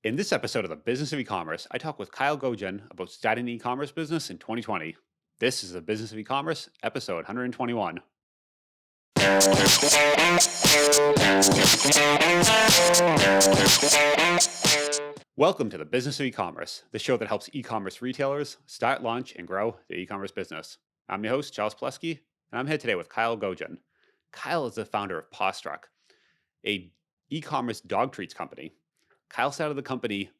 In this episode of the Business of E-commerce, I talk with Kyle Goguen about starting an e-commerce business in 2020. This is the Business of E-commerce, episode 121. Welcome to the Business of E-commerce, the show that helps e-commerce retailers start, launch, and grow their e-commerce business. I'm your host, Charles Plesky, and I'm here today with Kyle Goguen. Kyle is the founder of Paw Struck, a e-commerce dog treats company. Kyle started the company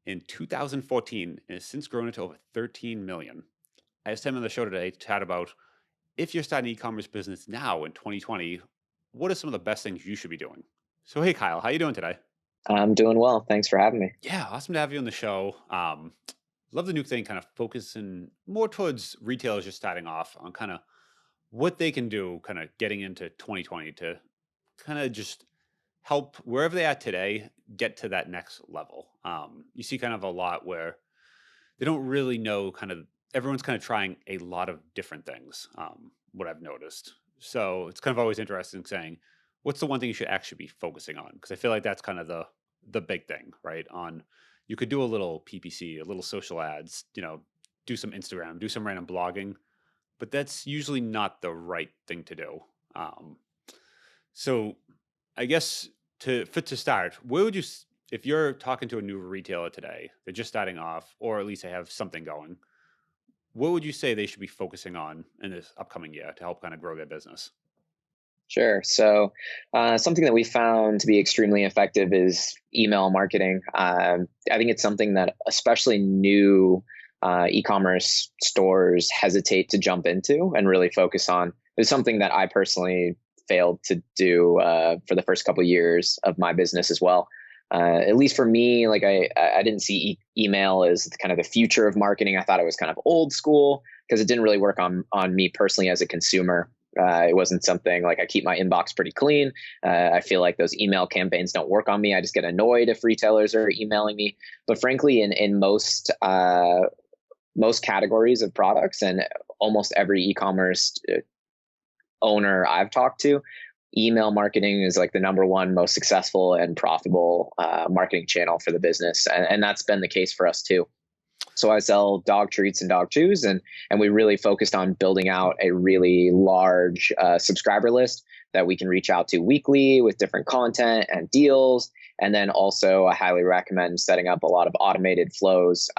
in 2014 and has since grown it to over 13 million. I asked him on the show today to chat about if you're starting an e-commerce business now in 2020, what are some of the best things you should be doing? So, hey, Kyle, how you doing today? I'm doing well. Thanks for having me. Yeah, awesome to have you on the show. Love the new thing, kind of focusing more towards retailers just starting off on kind of what they can do, kind of getting into 2020 to kind of just help wherever they are today get to that next level. You see kind of a lot where they don't really know kind of everyone's kind of trying a lot of different things, what I've noticed. So it's kind of always interesting saying, what's the one thing you should actually be focusing on? Because I feel like that's kind of the big thing, right? On you could do a little PPC, a little social ads, do some Instagram, do some random blogging, but that's usually not the right thing to do. Um, so I guess to start, where would if you're talking to a new retailer today, they're just starting off, or at least they have something going, what would you say they should be focusing on in this upcoming year to help kind of grow their business? Sure. Something that we found to be extremely effective is email marketing. I think it's something that especially new e-commerce stores hesitate to jump into and really focus on. It's something that I personally failed to do for the first couple of years of my business as well. At least for me, like I didn't see email as kind of the future of marketing. I thought it was kind of old school because it didn't really work on me personally as a consumer. It wasn't something like I keep my inbox pretty clean. I feel like those email campaigns don't work on me. I just get annoyed if retailers are emailing me. But frankly, in most categories of products and almost every e-commerce owner I've talked to, email marketing is like the number one most successful and profitable marketing channel for the business, and that's been the case for us too. So I sell dog treats and dog chews, and we really focused on building out a really large subscriber list that we can reach out to weekly with different content and deals. And then also, I highly recommend setting up a lot of automated flows.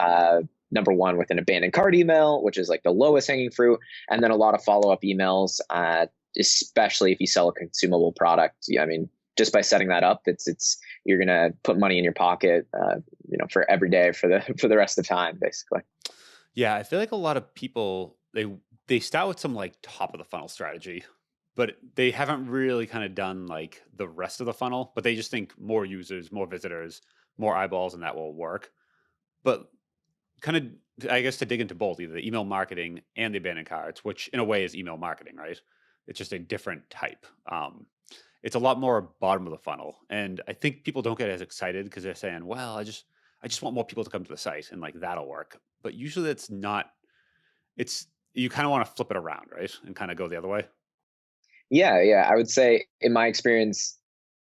Number one, with an abandoned cart email, which is like the lowest hanging fruit, and then a lot of follow up emails, especially if you sell a consumable product. Yeah, I mean, just by setting that up, it's you're gonna put money in your pocket, for every day for the rest of the time, basically. Yeah, I feel like a lot of people they start with some like top of the funnel strategy, but they haven't really kind of done like the rest of the funnel, but they just think more users, more visitors, more eyeballs and that will work. But kind of I guess to dig into both, either the email marketing and the abandoned carts, which in a way is email marketing, right? It's just a different type. It's a lot more bottom of the funnel, and I think people don't get as excited because they're saying, "Well, I just want more people to come to the site, and like that'll work." But usually, that's not. It's you kind of want to flip it around, right, and kind of go the other way. Yeah. I would say in my experience,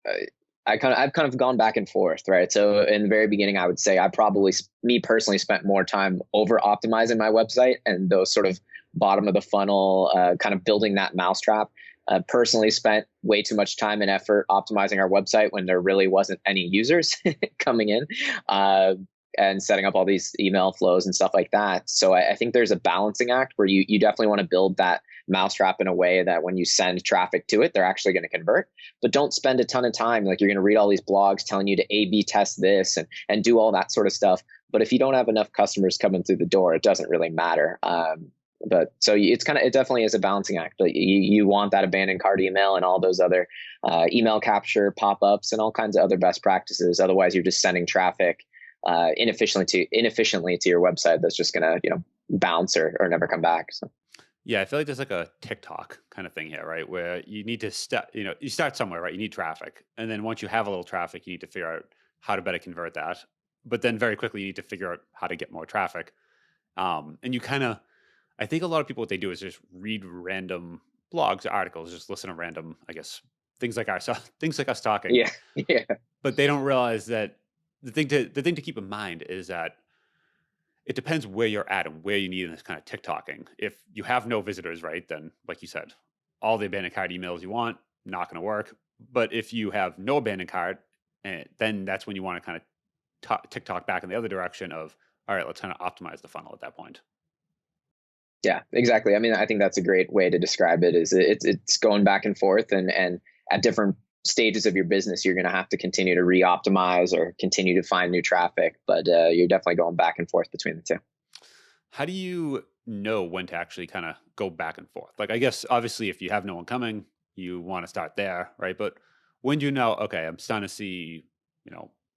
uh, I've kind of gone back and forth, right? So in the very beginning, I would say I probably, me personally, spent more time over optimizing my website and those sort of bottom of the funnel, kind of building that mousetrap. Personally, spent way too much time and effort optimizing our website when there really wasn't any users coming in. And setting up all these email flows and stuff like that. So I think there's a balancing act where you definitely want to build that mousetrap in a way that when you send traffic to it, they're actually going to convert. But don't spend a ton of time. Like you're going to read all these blogs telling you to A/B test this and do all that sort of stuff. But if you don't have enough customers coming through the door, it doesn't really matter. But so it definitely is a balancing act. Like you want that abandoned cart email and all those other email capture pop-ups and all kinds of other best practices. Otherwise, you're just sending traffic inefficiently to your website that's just gonna bounce or never come back. So Yeah, I feel like there's like a TikTok kind of thing here, right? Where you need to start, you start somewhere, right? You need traffic. And then once you have a little traffic, you need to figure out how to better convert that. But then very quickly, you need to figure out how to get more traffic. And you kind of, I think a lot of people, what they do is just read random blogs, articles, just listen to random, I guess, things like our, things like us talking. yeah, yeah, But they don't realize that the thing to keep in mind is that it depends where you're at and where you need this kind of TikToking. If you have no visitors, right, then like you said, all the abandoned cart emails you want, not going to work. But if you have no abandoned cart, then that's when you want to kind of TikTok back in the other direction of, all right, let's kind of optimize the funnel at that point. Yeah, exactly. I mean, I think that's a great way to describe it. Is it's going back and forth, and at different stages of your business, you're going to have to continue to re-optimize or continue to find new traffic. But you're definitely going back and forth between the two. How do you know when to actually kind of go back and forth? Like, I guess obviously, if you have no one coming, you want to start there, right? But when do you know, okay, I'm starting to see,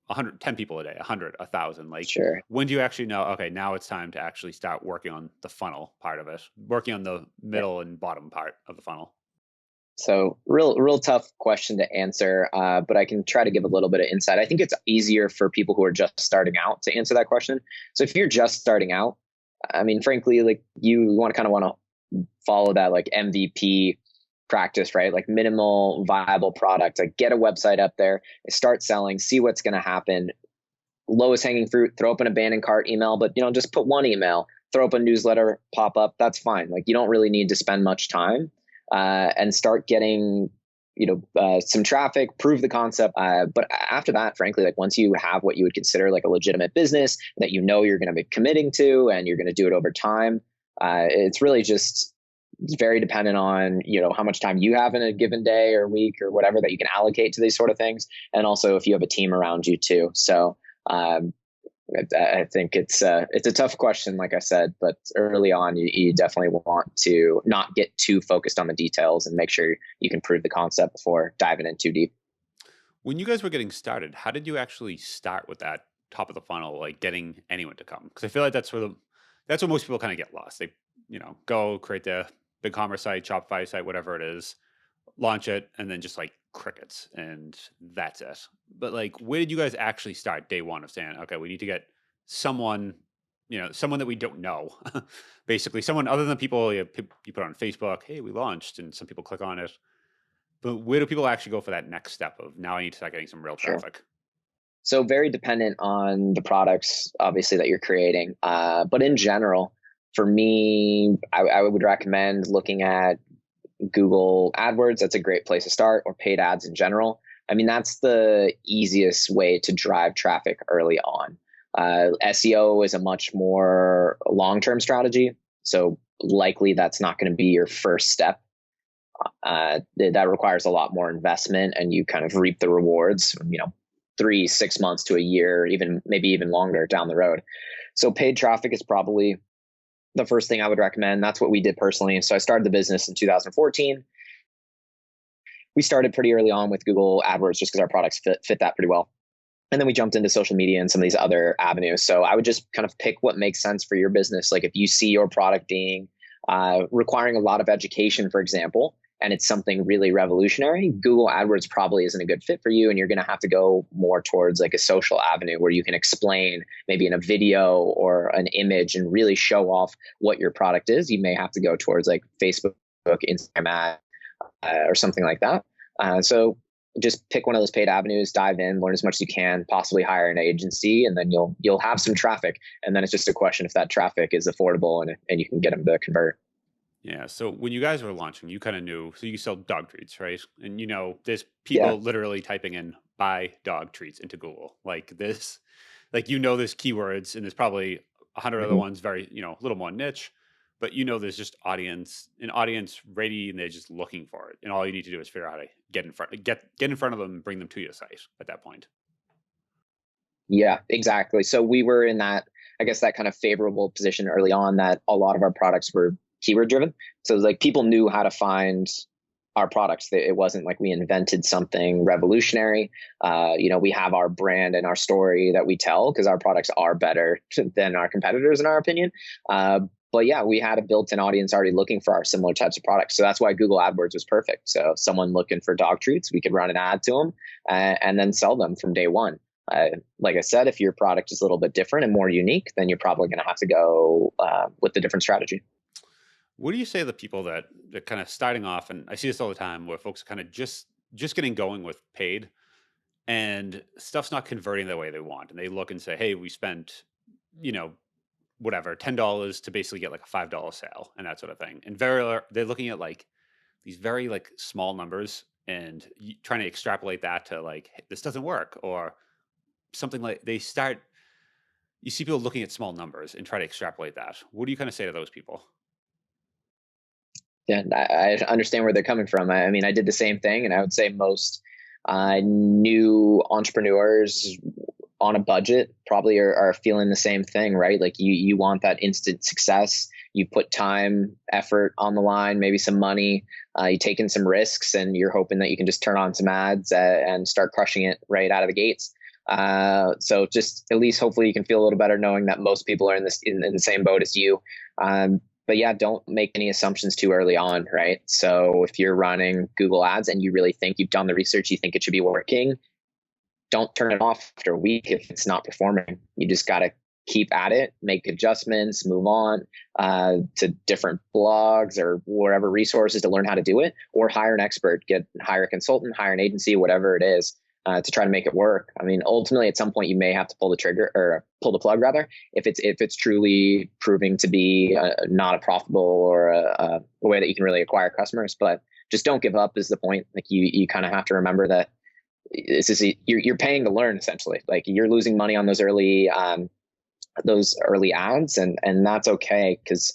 110 people a day, 100, 1,000? Like, Sure. when do you actually know, okay, now it's time to actually start working on the funnel part of it, working on the Yeah. middle and bottom part of the funnel? So real tough question to answer, but I can try to give a little bit of insight. I think it's easier for people who are just starting out to answer that question. So if you're just starting out, I mean, frankly, like you want to follow that like MVP practice, right? Like minimal viable product. Like get a website up there, start selling, see what's going to happen. Lowest hanging fruit, throw up an abandoned cart email, but just put one email, throw up a newsletter pop up. That's fine. Like you don't really need to spend much time and start getting some traffic, prove the concept. But after that, frankly, like once you have what you would consider like a legitimate business that you're going to be committing to and you're going to do it over time, it's really just very dependent on how much time you have in a given day or week or whatever that you can allocate to these sort of things, and also if you have a team around you too. So um, I think it's a tough question, like I said, but early on, you definitely want to not get too focused on the details and make sure you can prove the concept before diving in too deep. When you guys were getting started, how did you actually start with that top of the funnel, like getting anyone to come? Because I feel like that's where most people kind of get lost. They, go create the big commerce site, Shopify site, whatever it is, launch it, and then just like crickets, and that's it. But like, where did you guys actually start day one of saying, okay, we need to get someone, someone that we don't know, basically someone other than people you put on Facebook, hey, we launched, and some people click on it. But where do people actually go for that next step of now I need to start getting some real Sure. traffic? So very dependent on the products, obviously, that you're creating. But in general, for me, I would recommend looking at Google AdWords. That's a great place to start, or paid ads in general. I mean, that's the easiest way to drive traffic early on. SEO is a much more long-term strategy. So likely that's not going to be your first step. That requires a lot more investment, and you kind of reap the rewards, 3, 6 months to a year, maybe even longer down the road. So paid traffic is probably the first thing I would recommend. That's what we did personally. So I started the business in 2014. We started pretty early on with Google AdWords just because our products fit that pretty well. And then we jumped into social media and some of these other avenues. So I would just kind of pick what makes sense for your business. Like if you see your product being requiring a lot of education, for example, and it's something really revolutionary, Google AdWords probably isn't a good fit for you. And you're going to have to go more towards like a social avenue where you can explain maybe in a video or an image and really show off what your product is. You may have to go towards like Facebook, Instagram ad, or something like that. So just pick one of those paid avenues, dive in, learn as much as you can, possibly hire an agency, and then you'll have some traffic. And then it's just a question if that traffic is affordable and you can get them to convert. Yeah. So when you guys were launching, you kind of knew. So you sell dog treats, right? And there's Yeah. people literally typing in "buy dog treats" into Google. Like this, like there's keywords, and there's probably 100 other Mhm. ones, very a little more niche. But there's just an audience ready, and they're just looking for it. And all you need to do is figure out how to get in front of them, and bring them to your site at that point. Yeah, exactly. So we were in that, I guess, that kind of favorable position early on that a lot of our products were keyword driven. So it was like people knew how to find our products. It wasn't like we invented something revolutionary. We have our brand and our story that we tell because our products are better than our competitors, in our opinion. But yeah, we had a built-in audience already looking for our similar types of products. So that's why Google AdWords was perfect. So someone looking for dog treats, we could run an ad to them and then sell them from day one. Like I said, if your product is a little bit different and more unique, then you're probably going to have to go with the different strategy. What do you say to the people that kind of starting off, and I see this all the time, where folks are kind of just getting going with paid, and stuff's not converting the way they want. And they look and say, hey, we spent, you know, whatever, $10 to basically get like a $5 sale and that sort of thing. And they're looking at like these very like small numbers and trying to extrapolate that to like, "Hey, this doesn't work," or something like you see people looking at small numbers and try to extrapolate that. What do you kind of say to those people? Yeah, I understand where they're coming from. I mean, I did the same thing, and I would say most new entrepreneurs on a budget probably are feeling the same thing, right? Like you want that instant success. You put time, effort on the line, maybe some money. You take in some risks, and you're hoping that you can just turn on some ads and start crushing it right out of the gates. So just at least hopefully you can feel a little better knowing that most people are in the same boat as you. But yeah, don't make any assumptions too early on, right? So if you're running Google Ads and you really think you've done the research, you think it should be working, don't turn it off after a week if it's not performing. You just got to keep at it, make adjustments, move on to different blogs or whatever resources to learn how to do it, or hire an expert, hire a consultant, hire an agency, whatever it is. To try to make it work. I mean, ultimately, at some point, you may have to pull the trigger or pull the plug, rather, if it's truly proving to be not a profitable or a way that you can really acquire customers. But just don't give up is the point. Like you kind of have to remember that this is you're paying to learn essentially. Like you're losing money on those early ads, and that's okay because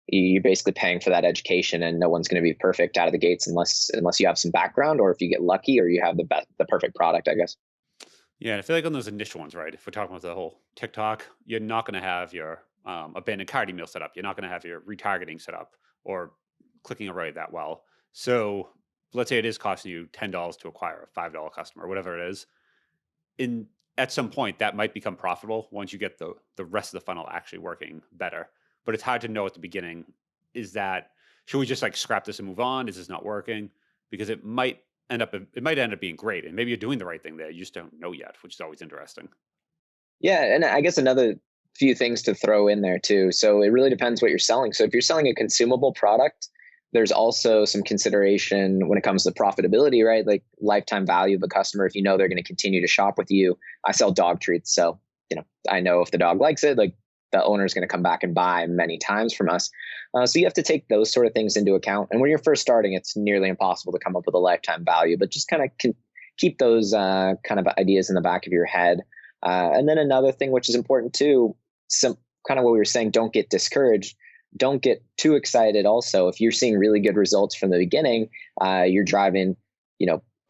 you're basically paying for that education, and no one's going to be perfect out of the gates unless you have some background, or if you get lucky, or you have the perfect product, I guess. Yeah, and I feel like on those initial ones, right? If we're talking about the whole TikTok, you're not going to have your abandoned cart email set up. You're not going to have your retargeting set up or clicking array that well. So let's say it is costing you $10 to acquire a $5 customer, whatever it is. In At some point, that might become profitable once you get the rest of the funnel actually working better. But it's hard to know at the beginning. Is that Should we just like scrap this and move on? Is this not working? Because it might end up being great, and maybe you're doing the right thing there. You just don't know yet, which is always interesting. Yeah, and I guess another few things to throw in there too. So it really depends what you're selling. So if you're selling a consumable product, there's also some consideration when it comes to profitability, right? Like lifetime value of a customer. If you know they're going to continue to shop with you, I sell dog treats, so I know if the dog likes it, like the owner is going to come back and buy many times from us. So you have to take those sort of things into account. And when you're first starting, it's nearly impossible to come up with a lifetime value, but just kind of keep those kind of ideas in the back of your head. And then another thing which is important too, some kind of what we were saying, don't get discouraged. Don't get too excited. Also, if you're seeing really good results from the beginning, you're driving,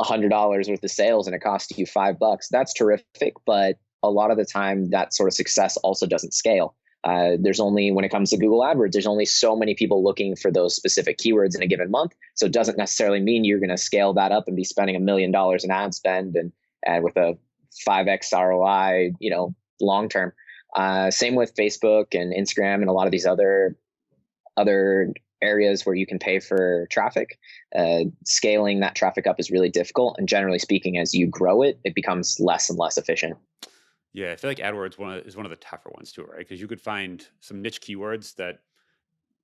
$100 worth of sales and it costs you $5. That's terrific. But a lot of the time that sort of success also doesn't scale. There's only, when it comes to Google AdWords, there's only so many people looking for those specific keywords in a given month. So it doesn't necessarily mean you're going to scale that up and be spending $1 million in ad spend and with a 5x ROI, long term. Same with Facebook and Instagram and a lot of these other areas where you can pay for traffic. Scaling that traffic up is really difficult. And generally speaking, as you grow it, it becomes less and less efficient. Yeah, I feel like AdWords is one of the tougher ones too, right? Because you could find some niche keywords that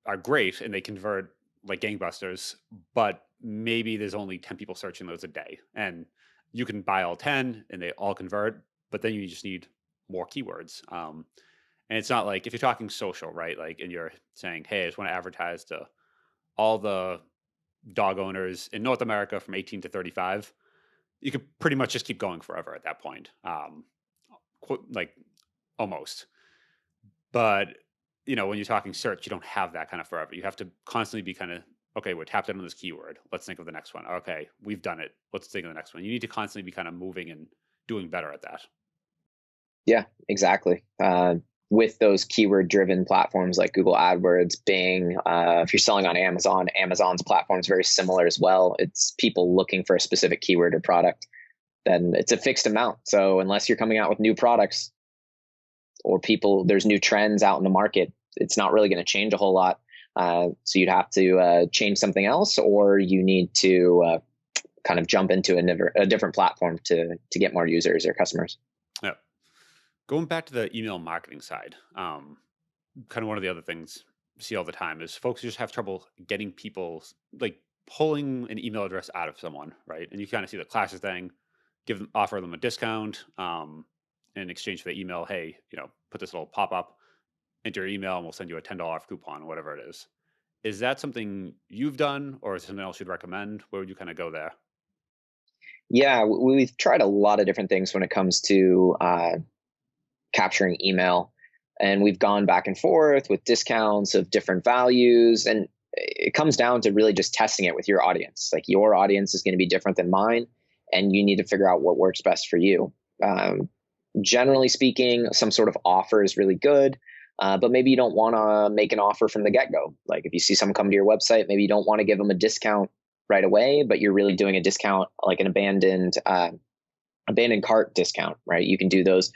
are great and they convert like gangbusters, but maybe there's only 10 people searching those a day. And you can buy all 10 and they all convert, but then you just need more keywords. And it's not like if you're talking social, right? Like, and you're saying, hey, I just want to advertise to all the dog owners in North America from 18 to 35, you could pretty much just keep going forever at that point. Like almost. But when you're talking search, you don't have that kind of forever. You have to constantly be kind of, okay, we're tapped in on this keyword. Let's think of the next one. Okay, we've done it. Let's think of the next one. You need to constantly be kind of moving and doing better at that. Yeah, exactly. With those keyword driven platforms like Google AdWords, Bing, if you're selling on Amazon, Amazon's platform is very similar as well. It's people looking for a specific keyword or product. Then it's a fixed amount. So unless you're coming out with new products or there's new trends out in the market, it's not really going to change a whole lot. So you'd have to change something else, or you need to kind of jump into a different platform to get more users or customers. Yeah. Going back to the email marketing side, kind of one of the other things you see all the time is folks just have trouble getting people, like pulling an email address out of someone, right? And you kind of see the classic thing. offer them a discount in exchange for the email. Hey, put this little pop up, enter your email, and we'll send you a $10 off coupon, whatever it is. Is that something you've done, or is it something else you'd recommend? Where would you kind of go there? Yeah, we've tried a lot of different things when it comes to capturing email, and we've gone back and forth with discounts of different values, and it comes down to really just testing it with your audience. Like, your audience is going to be different than mine, and you need to figure out what works best for you. Generally speaking, some sort of offer is really good. But maybe you don't want to make an offer from the get-go. Like, if you see someone come to your website, maybe you don't want to give them a discount right away, but you're really doing a discount, like an abandoned cart discount, right? You can do those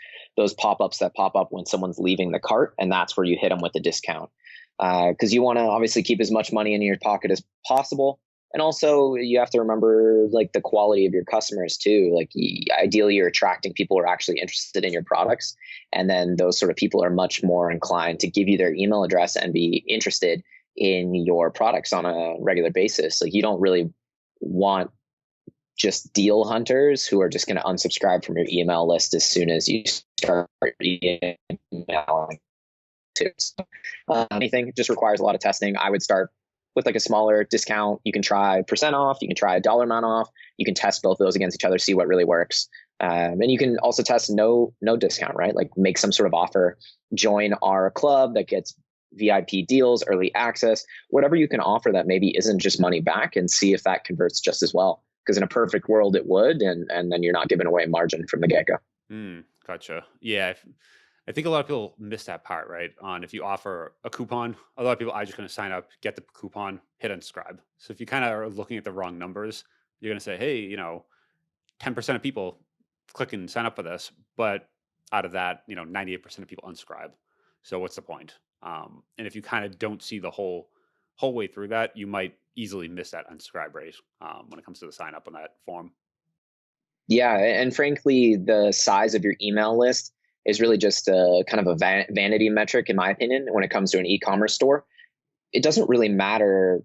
pop-ups that pop up when someone's leaving the cart, and that's where you hit them with the discount, because you want to obviously keep as much money in your pocket as possible. And also, you have to remember, like, the quality of your customers too. Like, ideally, you're attracting people who are actually interested in your products, and then those sort of people are much more inclined to give you their email address and be interested in your products on a regular basis. Like, you don't really want just deal hunters who are just going to unsubscribe from your email list as soon as you start emailing to. Anything just requires a lot of testing. I would start with like a smaller discount. You can try percent off, you can try a dollar amount off, you can test both of those against each other, see what really works. And you can also test no discount, right? Like, make some sort of offer, join our club that gets VIP deals, early access, whatever you can offer that maybe isn't just money back, and see if that converts just as well. Because in a perfect world it would, and then you're not giving away margin from the get-go. Gotcha. Yeah, I think a lot of people miss that part, right? On if you offer a coupon, a lot of people are just going to sign up, get the coupon, hit unsubscribe. So if you kind of are looking at the wrong numbers, you're going to say, hey, 10% of people click and sign up for this, but out of that, 98% of people unsubscribe. So what's the point? And if you kind of don't see the whole way through that, you might easily miss that unsubscribe rate when it comes to the sign up on that form. Yeah, and frankly, the size of your email list is really just a kind of a vanity metric, in my opinion, when it comes to an e-commerce store. It doesn't really matter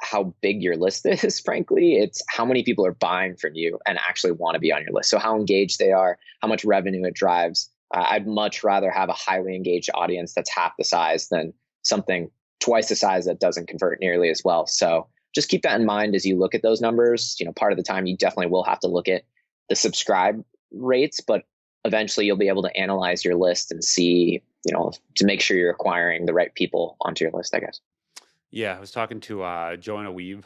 how big your list is, frankly. It's how many people are buying from you and actually want to be on your list. So how engaged they are, how much revenue it drives. I'd much rather have a highly engaged audience that's half the size than something twice the size that doesn't convert nearly as well. So just keep that in mind as you look at those numbers. Part of the time you definitely will have to look at the subscribe rates, but eventually you'll be able to analyze your list and see, to make sure you're acquiring the right people onto your list, I guess. Yeah, I was talking to Joanna Weeb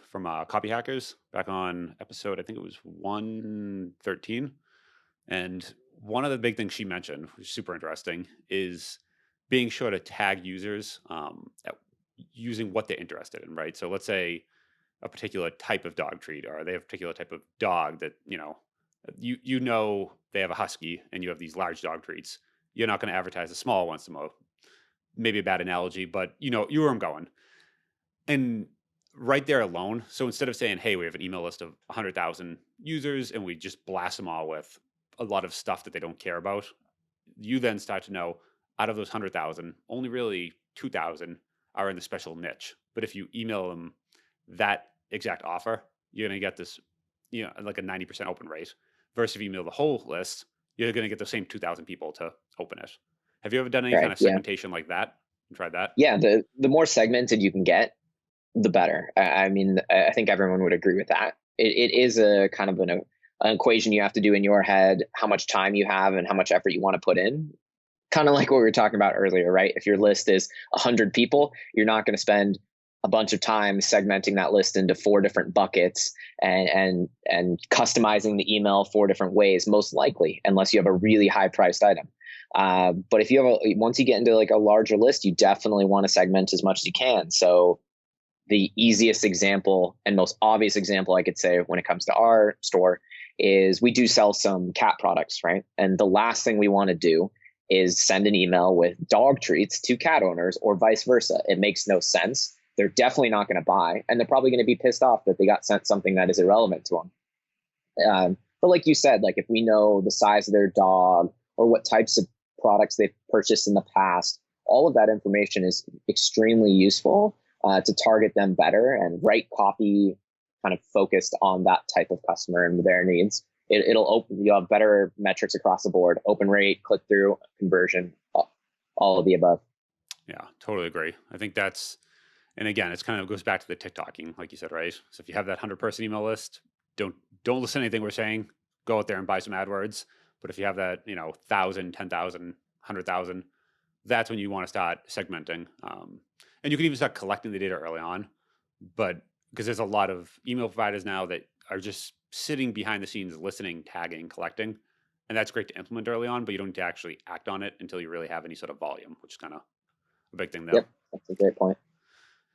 from Copy Hackers back on episode, I think it was 113. And one of the big things she mentioned, which is super interesting, is being sure to tag users using what they're interested in, right? So let's say a particular type of dog treat, or they have a particular type of dog that, they have a husky and you have these large dog treats. You're not going to advertise the small ones the most. Maybe a bad analogy, but you know where I'm going. And right there alone, so instead of saying, hey, we have an email list of 100,000 users and we just blast them all with a lot of stuff that they don't care about, you then start to know out of those 100,000, only really 2,000 are in the special niche. But if you email them that exact offer, you're going to get this, like a 90% open rate. Versus if you email the whole list, you're going to get the same 2,000 people to open it. Have you ever done any kind Right. of Yeah. segmentation like that and tried that? Yeah. The more segmented you can get, the better. I mean, I think everyone would agree with that. It is a kind of an equation you have to do in your head, how much time you have and how much effort you want to put in. Kind of like what we were talking about earlier, right? If your list is 100 people, you're not going to spend a bunch of time segmenting that list into 4 different buckets and customizing the email 4 different ways, most likely, unless you have a really high priced item. But if you have once you get into like a larger list, you definitely want to segment as much as you can. So the easiest example and most obvious example I could say when it comes to our store is we do sell some cat products, right? And the last thing we want to do is send an email with dog treats to cat owners or vice versa. It makes no sense. They're definitely not going to buy, and they're probably going to be pissed off that they got sent something that is irrelevant to them. But like you said, like if we know the size of their dog or what types of products they've purchased in the past, all of that information is extremely useful to target them better, and write copy kind of focused on that type of customer and their needs it'll open, you'll have better metrics across the board, open rate, click through, conversion, all of the above. Yeah, totally agree. I think that's, and again, it's kind of goes back to the TikToking, like you said, right? So if you have that 100-person email list, don't don't listen to anything we're saying. Go out there and buy some AdWords. But if you have that, 1,000, 10,000, 100,000, that's when you want to start segmenting. And you can even start collecting the data early on. But because there's a lot of email providers now that are just sitting behind the scenes, listening, tagging, collecting. And that's great to implement early on, but you don't need to actually act on it until you really have any sort of volume, which is kind of a big thing there. Yep, that's a great point.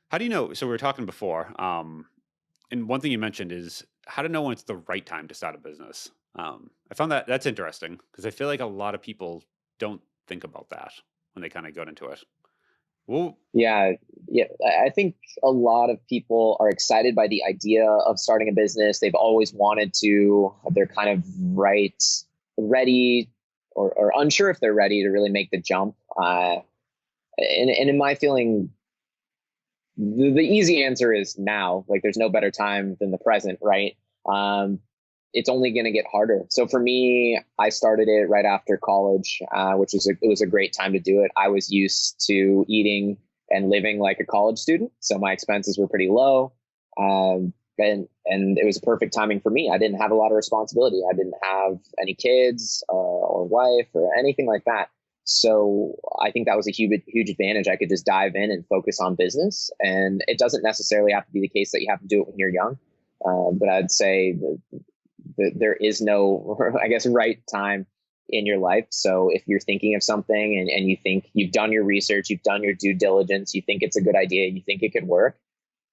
How do you know? So we were talking before, and one thing you mentioned is how to know when it's the right time to start a business. I found that that's interesting because I feel like a lot of people don't think about that when they kind of got into it. Well, Yeah, yeah. I think a lot of people are excited by the idea of starting a business. They've always wanted to. They're kind of ready, or unsure if they're ready to really make the jump. And in my feeling, the easy answer is now. Like, there's no better time than the present, right? It's only going to get harder. So for me, I started it right after college, which was it was a great time to do it. I was used to eating and living like a college student, so my expenses were pretty low, and it was perfect timing for me. I didn't have a lot of responsibility. I didn't have any kids or wife or anything like that. So I think that was a huge advantage. I could just dive in and focus on business, and it doesn't necessarily have to be the case that you have to do it when you're young. But I'd say there is no, I guess, right time in your life. So if you're thinking of something and you think you've done your research, you've done your due diligence, you think it's a good idea, you think it could work,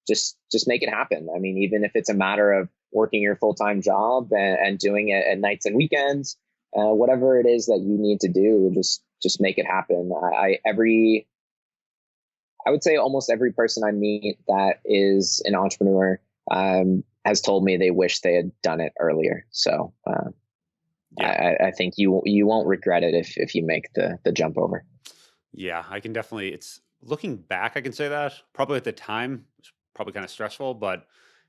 just make it happen. I mean, even if it's a matter of working your full-time job and doing it at nights and weekends, whatever it is that you need to do, just make it happen. I would say almost every person I meet that is an entrepreneur has told me they wish they had done it earlier. So yeah, I think you won't regret it if you make the jump over. yeah, I can definitely. It's looking back, I can say that probably at the time it's probably kind of stressful, but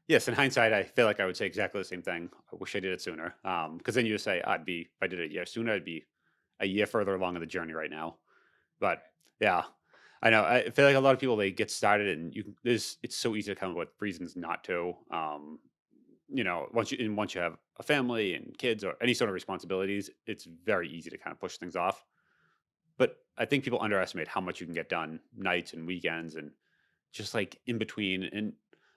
yes, in hindsight, I feel like I would say exactly the same thing. I wish I did it sooner. Because then you would say if I did it a year sooner, I'd be a year further along in the journey right now. But yeah, I know. I feel like a lot of people they get started and it's so easy to come up with reasons not to. Once you have a family and kids or any sort of responsibilities, it's very easy to kind of push things off. But I think people underestimate how much you can get done nights and weekends and just like in between. And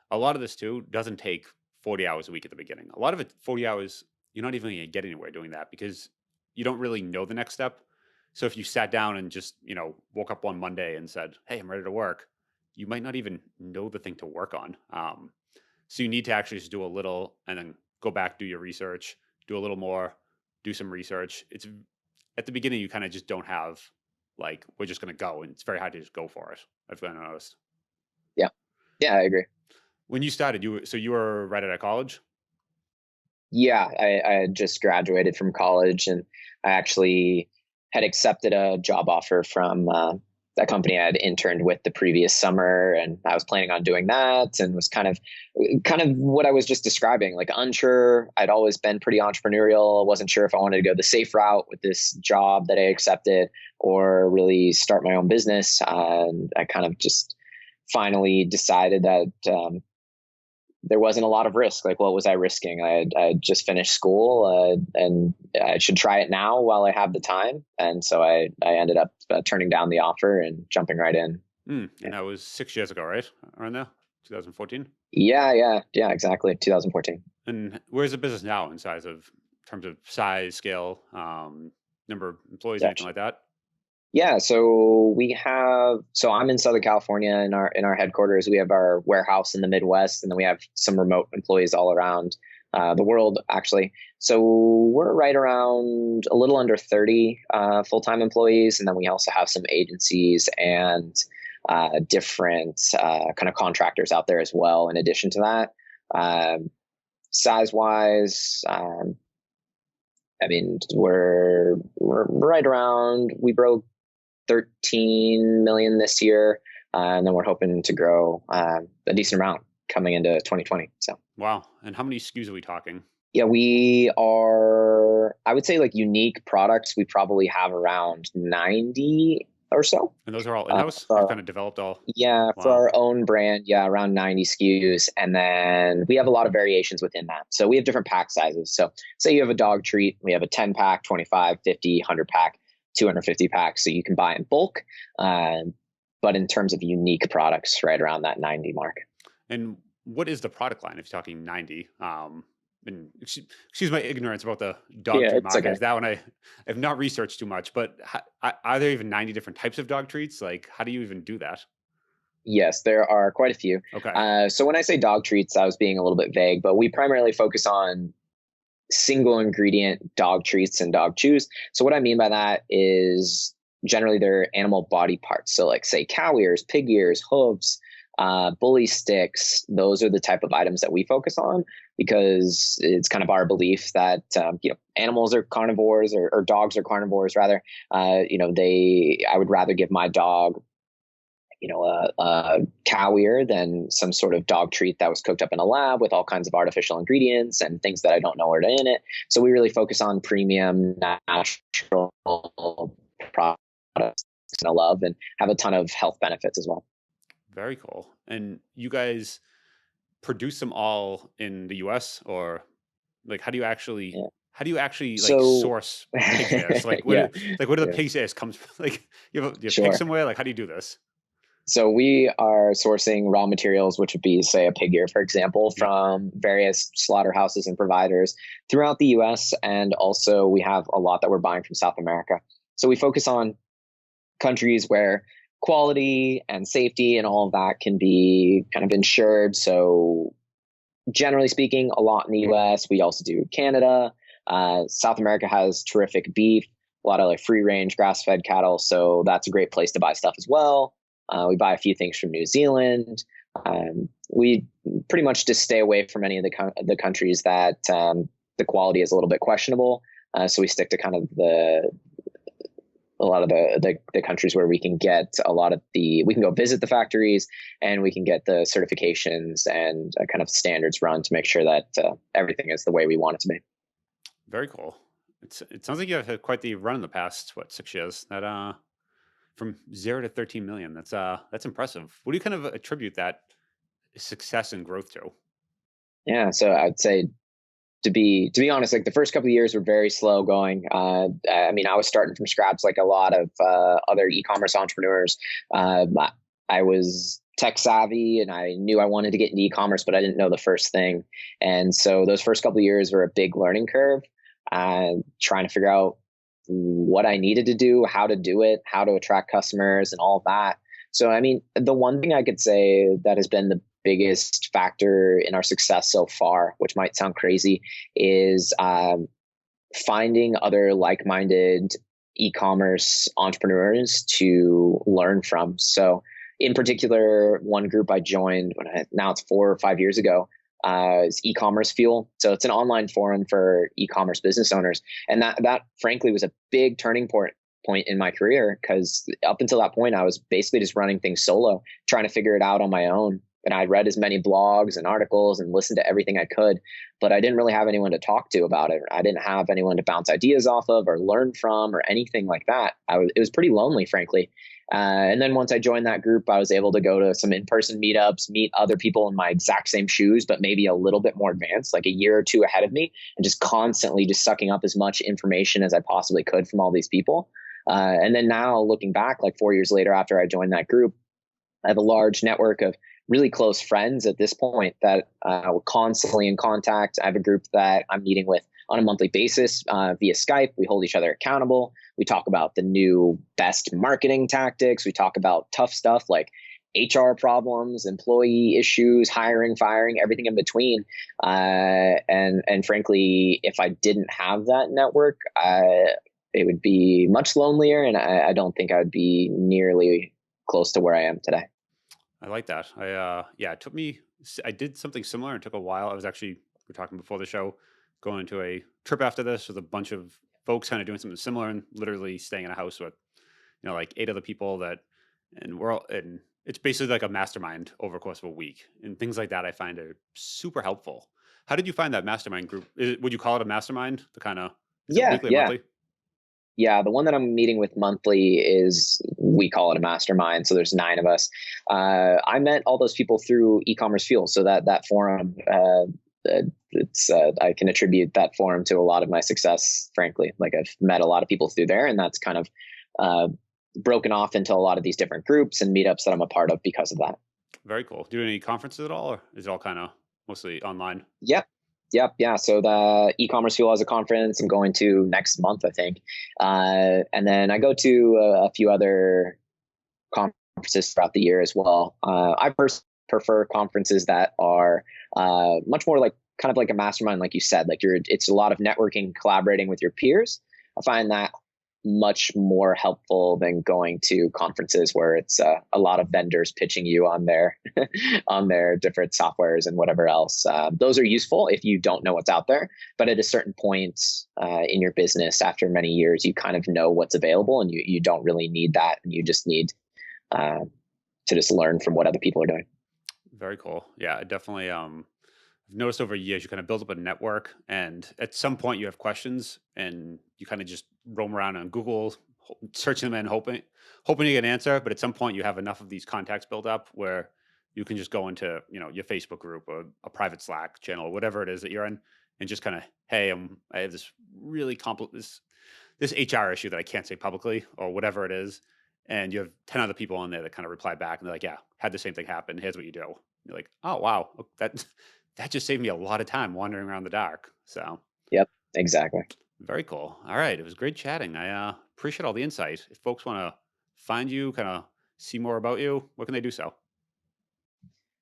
a lot of this too doesn't take 40 hours a week at the beginning. A lot of it, 40 hours, you're not even going to get anywhere doing that because you don't really know the next step. So if you sat down and just, woke up one Monday and said, hey, I'm ready to work, you might not even know the thing to work on. So you need to actually just do a little and then go back, do your research, do a little more, do some research. It's at the beginning, you kind of just don't have like, we're just going to go. And it's very hard to just go for it. I've kind of noticed. Yeah, yeah, I agree. When you started, you were right out of college? Yeah, I had just graduated from college, and I actually had accepted a job offer from that company I had interned with the previous summer, and I was planning on doing that, and was kind of what I was just describing, like unsure. I'd always been pretty entrepreneurial. I wasn't sure if I wanted to go the safe route with this job that I accepted, or really start my own business. And I kind of just finally decided that there wasn't a lot of risk. Like, what was I risking? I had just finished school, and I should try it now while I have the time. And so I ended up turning down the offer and jumping right in. And that was 6 years ago, right? Around there, 2014. Yeah, exactly. 2014. And where's the business now in terms of size, scale, number of employees, anything Gotcha. like that? Yeah, so I'm in Southern California in our headquarters. We have our warehouse in the Midwest, and then we have some remote employees all around the world, actually. So we're right around a little under 30 full-time employees, and then we also have some agencies and different kind of contractors out there as well. In addition to that, size-wise, I mean, we're right around. We broke 13 million this year, and then we're hoping to grow a decent amount coming into 2020. So Wow. And how many SKUs are we talking? Yeah, we are, I would say like unique products, we probably have around 90 or so. And those are all Uh, in-house? You've for kind of developed all. Yeah, for Wow. our own brand, yeah, around 90 SKUs. And then we have a lot of variations within that. So we have different pack sizes. So say you have a dog treat, we have a 10 pack, 25, 50, 100 pack, 250 pack. So you can buy in bulk. But in terms of unique products, right around that 90 mark. And what is the product line if you're talking 90? And excuse my ignorance about the dog Yeah, treat it's market. okay. Is that one I have not researched too much, but are there even 90 different types of dog treats? Like, how do you even do that? Yes, there are quite a few. Okay. So when I say dog treats, I was being a little bit vague, but we primarily focus on single ingredient dog treats and dog chews. So what I mean by that is generally they're animal body parts. So like say cow ears, pig ears, hooves, bully sticks. Those are the type of items that we focus on because it's kind of our belief that animals are carnivores or dogs are carnivores rather. I would rather give my dog a cow ear than some sort of dog treat that was cooked up in a lab with all kinds of artificial ingredients and things that I don't know are in it. So we really focus on premium, natural products that I love and have a ton of health benefits as well. Very cool. And you guys produce them all in the US, or like Yeah. how do you actually like So, source pig's ears? yeah, Like where do the yeah, pig's ears comes from? Like you have pigs sure. somewhere? Like how do you do this? So we are sourcing raw materials, which would be, say, a pig ear, for example, Yep. from various slaughterhouses and providers throughout the U.S. And also, we have a lot that we're buying from South America. So we focus on countries where quality and safety and all of that can be kind of ensured. So generally speaking, a lot in the U.S. We also do Canada. South America has terrific beef, a lot of like free range grass fed cattle. So that's a great place to buy stuff as well. We buy a few things from New Zealand. We pretty much just stay away from any of the countries that the quality is a little bit questionable. So we stick to kind of a lot of the countries where we can get we can go visit the factories and we can get the certifications and kind of standards run to make sure that everything is the way we want it to be. Very cool. It sounds like you have had quite the run in the past, what, 6 years? That from 0 to 13 million. That's impressive. What do you kind of attribute that success and growth to? Yeah, so I'd say to be honest, like the first couple of years were very slow going. I mean, I was starting from scratch, like a lot of other e-commerce entrepreneurs. I was tech savvy, and I knew I wanted to get into e-commerce, but I didn't know the first thing. And so those first couple of years were a big learning curve, trying to figure out what I needed to do, how to do it, how to attract customers, and all of that. So, I mean, the one thing I could say that has been the biggest factor in our success so far, which might sound crazy, is finding other like minded e commerce entrepreneurs to learn from. So, in particular, one group I joined now it's 4 or 5 years ago. Is e-commerce fuel, so it's an online forum for e-commerce business owners, and that frankly was a big turning point in my career because up until that point I was basically just running things solo, trying to figure it out on my own. And I read as many blogs and articles and listened to everything I could, but I didn't really have anyone to talk to about it. I didn't have anyone to bounce ideas off of or learn from or anything like that. It was pretty lonely, frankly. And then once I joined that group, I was able to go to some in-person meetups, meet other people in my exact same shoes, but maybe a little bit more advanced, like a year or two ahead of me, and just constantly just sucking up as much information as I possibly could from all these people. And then now looking back, like 4 years later after I joined that group, I have a large network of really close friends at this point that we're constantly in contact. I have a group that I'm meeting with on a monthly basis via Skype. We hold each other accountable. We talk about the new best marketing tactics. We talk about tough stuff like HR problems, employee issues, hiring, firing, everything in between. And frankly, if I didn't have that network, it would be much lonelier, and I don't think I would be nearly close to where I am today. I like that. Yeah, it took me. I did something similar. It took a while. I was actually, we're talking before the show, going to a trip after this with a bunch of folks, kind of doing something similar, and literally staying in a house with, like 8 other people and we're all, and it's basically like a mastermind over the course of a week and things like that. I find are super helpful. How did you find that mastermind group? Would you call it a mastermind? The kind of is it Yeah, weekly, yeah. monthly? Yeah, the one that I'm meeting with monthly is, we call it a mastermind. So there's 9 of us. I met all those people through eCommerce Fuel. So that forum, I can attribute that forum to a lot of my success. Frankly, like I've met a lot of people through there, and that's kind of uh, broken off into a lot of these different groups and meetups that I'm a part of because of that. Very cool. Do any conferences at all, or is it all kind of mostly online? Yep. Yep. Yeah. So the e-commerce fuel has a conference I'm going to next month, I think. And then I go to a few other conferences throughout the year as well. I prefer conferences that are much more like kind of like a mastermind, like you said, like it's a lot of networking, collaborating with your peers. I find that much more helpful than going to conferences where it's a lot of vendors pitching you on their on their different softwares and whatever else. Those are useful if you don't know what's out there, but at a certain point in your business, after many years, you kind of know what's available, and you don't really need that, and you just need to just learn from what other people are doing. Very cool. Yeah, I definitely I've noticed over years you kind of build up a network, and at some point you have questions and you kind of just roam around on Google searching them and hoping you get an answer, but at some point you have enough of these contacts built up where you can just go into, your Facebook group or a private Slack channel or whatever it is that you're in, and just kind of, hey, I have this really complex this HR issue that I can't say publicly or whatever it is. And you have 10 other people on there that kind of reply back and they're like, yeah, had the same thing happen. Here's what you do. You're like, oh, wow. That, that just saved me a lot of time wandering around the dark. So Yep, exactly. very cool. All right. It was great chatting. I appreciate all the insight. If folks want to find you, kind of see more about you, what can they do so?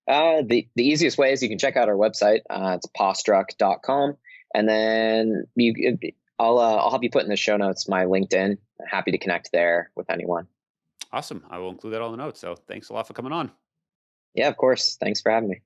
The easiest way is you can check out our website. It's pawstruck.com, and then I'll help you put in the show notes my LinkedIn. Happy to connect there with anyone. Awesome. I will include that on the notes. So thanks a lot for coming on. Yeah, of course. Thanks for having me.